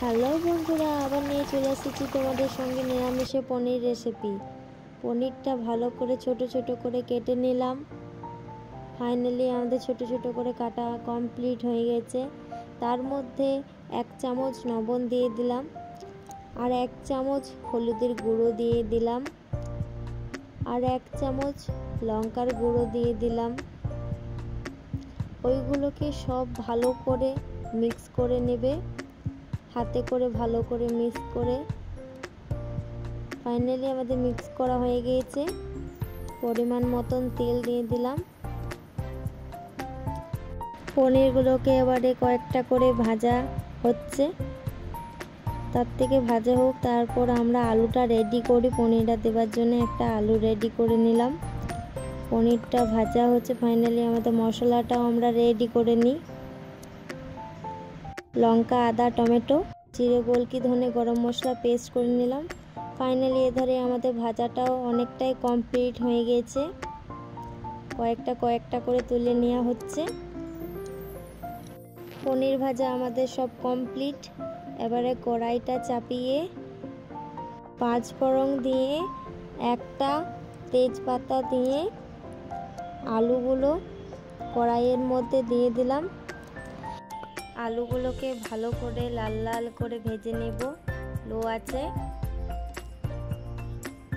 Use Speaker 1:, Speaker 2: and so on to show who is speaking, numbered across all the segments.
Speaker 1: Hello বন্ধুরা, আবার নিয়ে চলে এসেছি তোমাদের সঙ্গে নিরামিষে পনির রেসিপি। পনিরটা ভালো করে ছোট ছোট করে কেটে নিলাম। ফাইনালি আমাদের ছোট ছোট করে কাটা কমপ্লিট হয়ে গেছে। তার মধ্যে 1 চামচ লবণ দিয়ে দিলাম, আর 1 চামচ হলুদের গুঁড়ো দিয়ে দিলাম, আর 1 চামচ লঙ্কার গুঁড়ো দিয়ে দিলাম। ওইগুলোকে সব ভালো করে মিক্স করে নেবে, হাতে করে ভালো করে মিক্স করে। ফাইনালি আমাদের মিক্স করা হয়ে গিয়েছে। পরিমাণ মতন তেল দিয়ে দিলাম। পনিরগুলোকে এবারে কয়েকটা করে ভাজা হচ্ছে, তার থেকে ভাজা হোক, তারপর আমরা আলুটা রেডি করি। পনিরটা দেওয়ার জন্য একটা আলু রেডি করে নিলাম। পনিরটা ভাজা হচ্ছে। ফাইনালি আমাদের মশলাটাও আমরা রেডি করে নিই। লঙ্কা, আদা, টমেটো, জিরে, গোলকি, ধনে, গরম মশলা পেস্ট করে নিলাম। ফাইনালি এধারে আমাদের ভাজাটাও অনেকটাই কমপ্লিট হয়ে গেছে। কয়েকটা করে তুলে নেওয়া হচ্ছে। পনির ভাজা আমাদের সব কমপ্লিট। এবারে কড়াইটা চাপিয়ে 5 ফোড়ন দিয়ে, একটা তেজপাতা দিয়ে আলুগুলো কড়াইয়ের মধ্যে দিয়ে দিলাম। আলুগুলোকে ভালো করে লাল লাল করে ভেজে নেব লো আঁচে।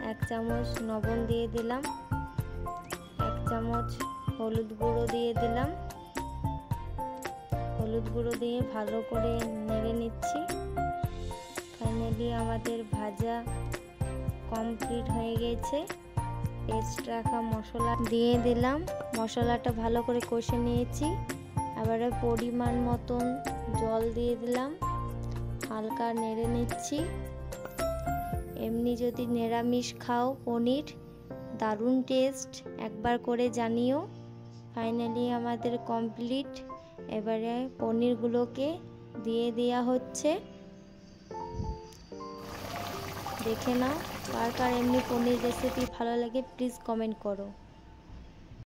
Speaker 1: 1 চামচ লবণ দিয়ে দিলাম, 1 চামচ হলুদ গুঁড়ো দিয়ে দিলাম। হলুদ গুঁড়ো দিয়ে ভালো করে নেড়ে নিচ্ছি। ফাইনালি আমাদের ভাজা কমপ্লিট হয়ে গেছে। পেস্ট রাখা মশলা দিয়ে দিলাম। মশলাটা ভালো করে কষে নিয়েছি। এবারে পরিমাণ মতন জল দিয়ে দিলাম, হালকা নেড়ে নিচ্ছি। এমনি যদি নিরামিষ খাও পনির, দারুণ টেস্ট, একবার করে জানিও। ফাইনালি আমাদের কমপ্লিট। এবারে পনিরগুলোকে দিয়ে দেওয়া হচ্ছে। দেখে নাও, কার কার এমনি পনির রেসিপি ভালো লাগে প্লিজ কমেন্ট করো।